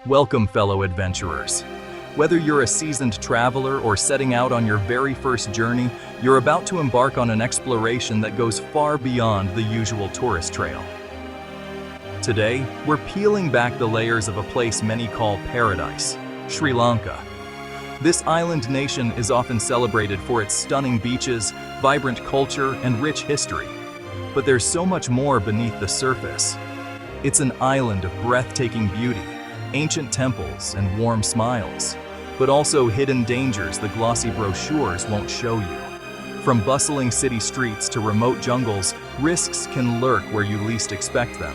Welcome, fellow adventurers. Whether you're a seasoned traveler or setting out on your very first journey, you're about to embark on an exploration that goes far beyond the usual tourist trail. Today, we're peeling back the layers of a place many call paradise, Sri Lanka. This island nation is often celebrated for its stunning beaches, vibrant culture, and rich history. But there's so much more beneath the surface. It's an island of breathtaking beauty, ancient temples, and warm smiles, but also hidden dangers the glossy brochures won't show you. From bustling city streets to remote jungles, risks can lurk where you least expect them.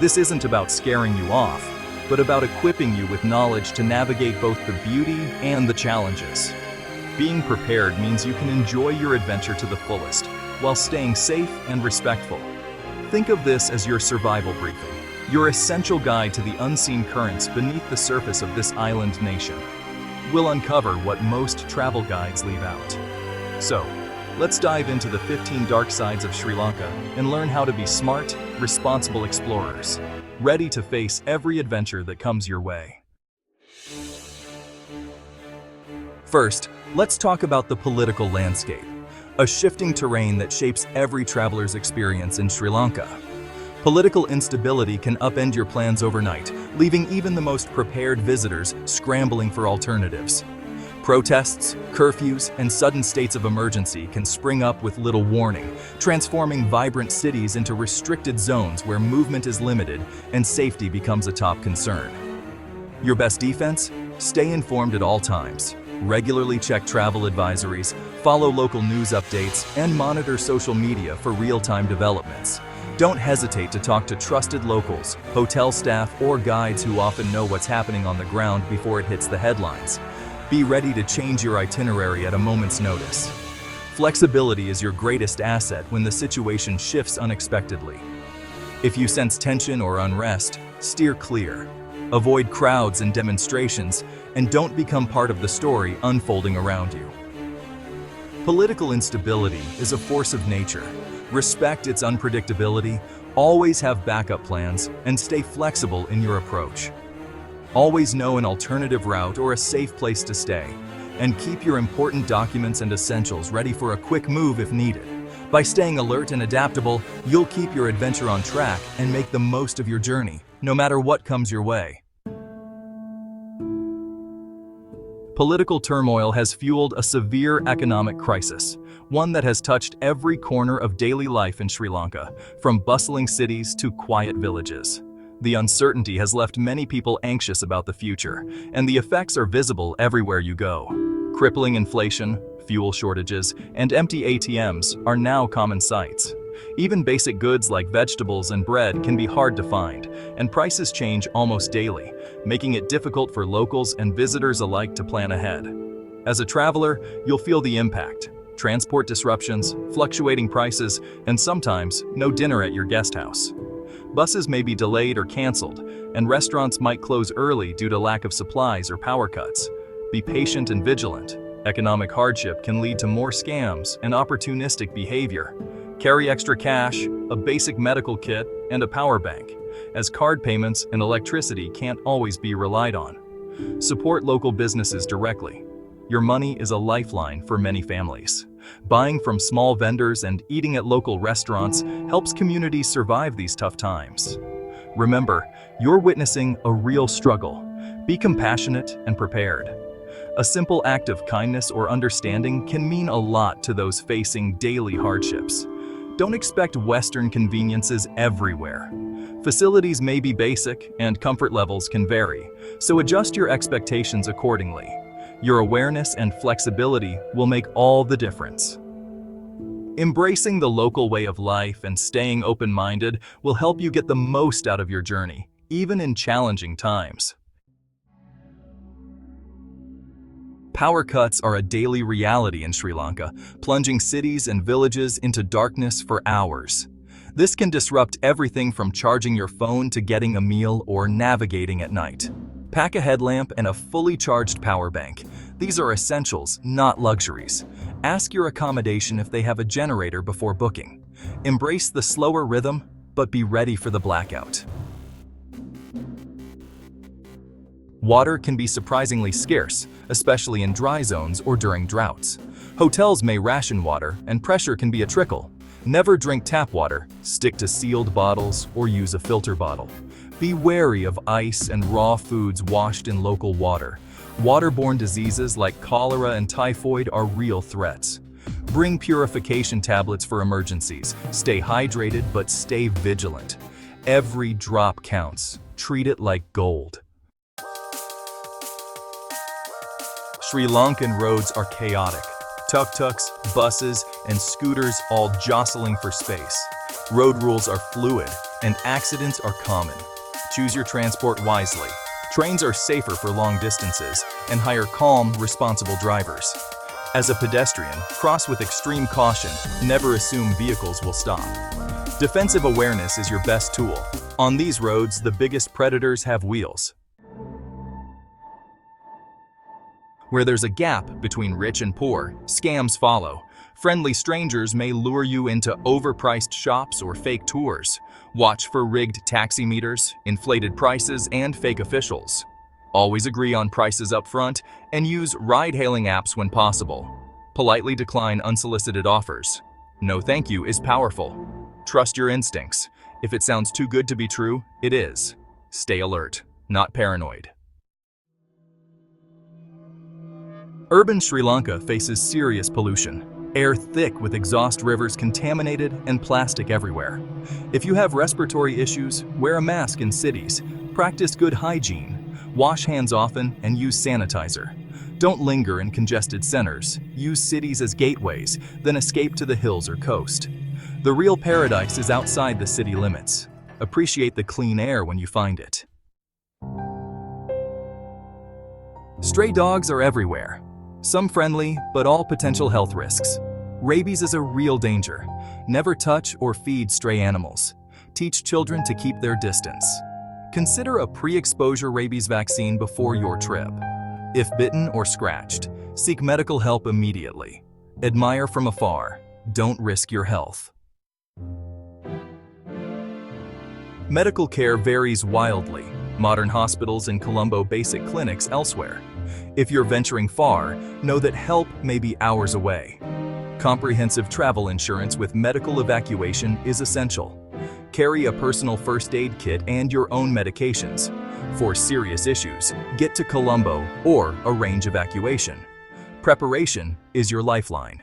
This isn't about scaring you off, but about equipping you with knowledge to navigate both the beauty and the challenges. Being prepared means you can enjoy your adventure to the fullest, while staying safe and respectful. Think of this as your survival briefing, your essential guide to the unseen currents beneath the surface of this island nation. We'll uncover what most travel guides leave out. So, let's dive into the 15 dark sides of Sri Lanka and learn how to be smart, responsible explorers, ready to face every adventure that comes your way. First, let's talk about the political landscape, a shifting terrain that shapes every traveler's experience in Sri Lanka. Political instability can upend your plans overnight, leaving even the most prepared visitors scrambling for alternatives. Protests, curfews, and sudden states of emergency can spring up with little warning, transforming vibrant cities into restricted zones where movement is limited and safety becomes a top concern. Your best defense? Stay informed at all times. Regularly check travel advisories, follow local news updates, and monitor social media for real-time developments. Don't hesitate to talk to trusted locals, hotel staff, or guides who often know what's happening on the ground before it hits the headlines. Be ready to change your itinerary at a moment's notice. Flexibility is your greatest asset when the situation shifts unexpectedly. If you sense tension or unrest, steer clear. Avoid crowds and demonstrations, and don't become part of the story unfolding around you. Political instability is a force of nature. Respect its unpredictability, always have backup plans, and stay flexible in your approach. Always know an alternative route or a safe place to stay, and keep your important documents and essentials ready for a quick move if needed. By staying alert and adaptable, you'll keep your adventure on track and make the most of your journey, no matter what comes your way. Political turmoil has fueled a severe economic crisis, one that has touched every corner of daily life in Sri Lanka, from bustling cities to quiet villages. The uncertainty has left many people anxious about the future, and the effects are visible everywhere you go. Crippling inflation, fuel shortages, and empty ATMs are now common sights. Even basic goods like vegetables and bread can be hard to find, and prices change almost daily, making it difficult for locals and visitors alike to plan ahead. As a traveler, you'll feel the impact: transport disruptions, fluctuating prices, and sometimes no dinner at your guest house. Buses may be delayed or canceled, and restaurants might close early due to lack of supplies or power cuts. Be patient and vigilant. Economic hardship can lead to more scams and opportunistic behavior. Carry extra cash, a basic medical kit, and a power bank, as card payments and electricity can't always be relied on. Support local businesses directly. Your money is a lifeline for many families. Buying from small vendors and eating at local restaurants helps communities survive these tough times. Remember, you're witnessing a real struggle. Be compassionate and prepared. A simple act of kindness or understanding can mean a lot to those facing daily hardships. Don't expect Western conveniences everywhere. Facilities may be basic and comfort levels can vary, so adjust your expectations accordingly. Your awareness and flexibility will make all the difference. Embracing the local way of life and staying open-minded will help you get the most out of your journey, even in challenging times. Power cuts are a daily reality in Sri Lanka, plunging cities and villages into darkness for hours. This can disrupt everything from charging your phone to getting a meal or navigating at night. Pack a headlamp and a fully charged power bank. These are essentials, not luxuries. Ask your accommodation if they have a generator before booking. Embrace the slower rhythm, but be ready for the blackout. Water can be surprisingly scarce, especially in dry zones or during droughts. Hotels may ration water, and pressure can be a trickle. Never drink tap water, stick to sealed bottles, or use a filter bottle. Be wary of ice and raw foods washed in local water. Waterborne diseases like cholera and typhoid are real threats. Bring purification tablets for emergencies. Stay hydrated, but stay vigilant. Every drop counts. Treat it like gold. Sri Lankan roads are chaotic. Tuk-tuks, buses, and scooters all jostling for space. Road rules are fluid, and accidents are common. Choose your transport wisely. Trains are safer for long distances, and hire calm, responsible drivers. As a pedestrian, cross with extreme caution. Never assume vehicles will stop. Defensive awareness is your best tool. On these roads, the biggest predators have wheels. Where there's a gap between rich and poor, scams follow. Friendly strangers may lure you into overpriced shops or fake tours. Watch for rigged taxi meters, inflated prices, and fake officials. Always agree on prices up front and use ride-hailing apps when possible. Politely decline unsolicited offers. No thank you is powerful. Trust your instincts. If it sounds too good to be true, it is. Stay alert, not paranoid. Urban Sri Lanka faces serious pollution. Air thick with exhaust rivers contaminated and plastic everywhere. If you have respiratory issues, wear a mask in cities. Practice good hygiene. Wash hands often and use sanitizer. Don't linger in congested centers. Use cities as gateways, then escape to the hills or coast. The real paradise is outside the city limits. Appreciate the clean air when you find it. Stray dogs are everywhere. Some friendly, but all potential health risks. Rabies is a real danger. Never touch or feed stray animals. Teach children to keep their distance. Consider a pre-exposure rabies vaccine before your trip. If bitten or scratched, seek medical help immediately. Admire from afar. Don't risk your health. Medical care varies wildly. Modern hospitals in Colombo, basic clinics elsewhere. If you're venturing far, know that help may be hours away. Comprehensive travel insurance with medical evacuation is essential. Carry a personal first aid kit and your own medications. For serious issues, get to Colombo or arrange evacuation. Preparation is your lifeline.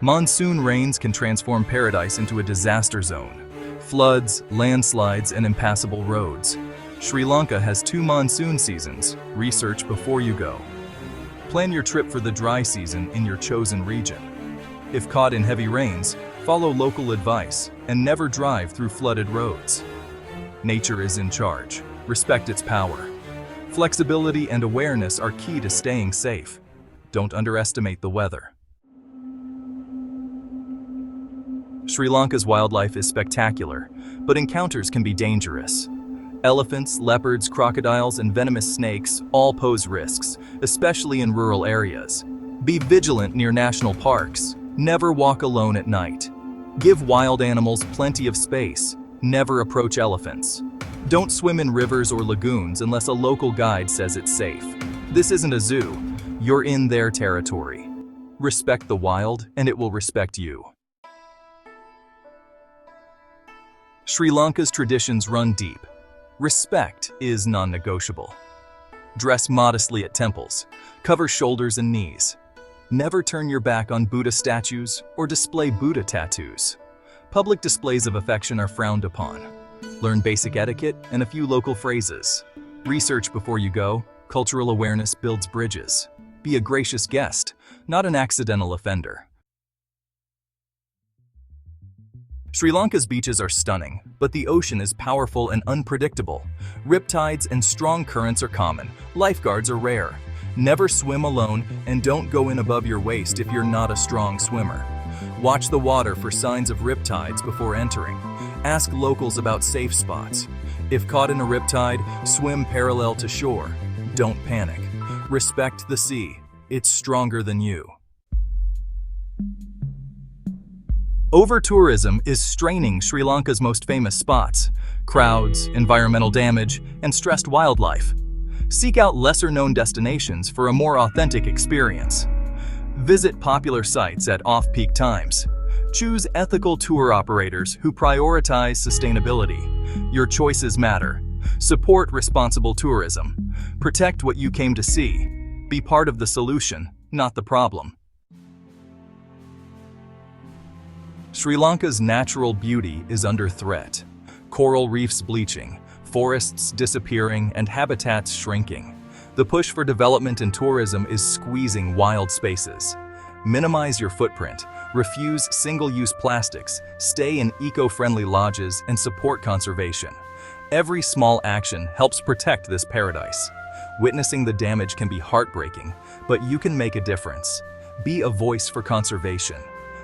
Monsoon rains can transform paradise into a disaster zone. Floods, landslides, and impassable roads. Sri Lanka has 2 monsoon seasons. Research before you go. Plan your trip for the dry season in your chosen region. If caught in heavy rains, follow local advice and never drive through flooded roads. Nature is in charge. Respect its power. Flexibility and awareness are key to staying safe. Don't underestimate the weather. Sri Lanka's wildlife is spectacular, but encounters can be dangerous. Elephants, leopards, crocodiles, and venomous snakes all pose risks, especially in rural areas. Be vigilant near national parks. Never walk alone at night. Give wild animals plenty of space. Never approach elephants. Don't swim in rivers or lagoons unless a local guide says it's safe. This isn't a zoo. You're in their territory. Respect the wild, and it will respect you. Sri Lanka's traditions run deep. Respect is non-negotiable. Dress modestly at temples. Cover shoulders and knees. Never turn your back on Buddha statues or display Buddha tattoos. Public displays of affection are frowned upon. Learn basic etiquette and a few local phrases. Research before you go. Cultural awareness builds bridges. Be a gracious guest, not an accidental offender. Sri Lanka's beaches are stunning, but the ocean is powerful and unpredictable. Riptides and strong currents are common. Lifeguards are rare. Never swim alone, and don't go in above your waist if you're not a strong swimmer. Watch the water for signs of riptides before entering. Ask locals about safe spots. If caught in a riptide, swim parallel to shore. Don't panic. Respect the sea. It's stronger than you. Over-tourism is straining Sri Lanka's most famous spots: crowds, environmental damage, and stressed wildlife. Seek out lesser-known destinations for a more authentic experience. Visit popular sites at off-peak times. Choose ethical tour operators who prioritize sustainability. Your choices matter. Support responsible tourism. Protect what you came to see. Be part of the solution, not the problem. Sri Lanka's natural beauty is under threat. Coral reefs bleaching, forests disappearing, and habitats shrinking. The push for development and tourism is squeezing wild spaces. Minimize your footprint, refuse single-use plastics, stay in eco-friendly lodges, and support conservation. Every small action helps protect this paradise. Witnessing the damage can be heartbreaking, but you can make a difference. Be a voice for conservation.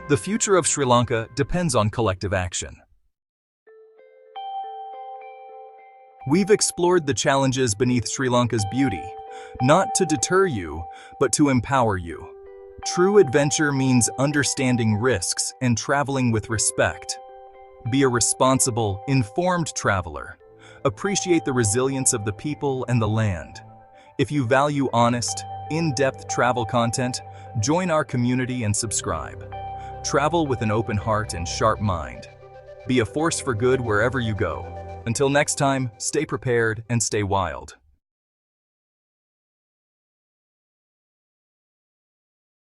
The future of Sri Lanka depends on collective action. We've explored the challenges beneath Sri Lanka's beauty, not to deter you, but to empower you. True adventure means understanding risks and traveling with respect. Be a responsible, informed traveler. Appreciate the resilience of the people and the land. If you value honest, in-depth travel content, join our community and subscribe. Travel with an open heart and sharp mind. Be a force for good wherever you go. Until next time, stay prepared and stay wild.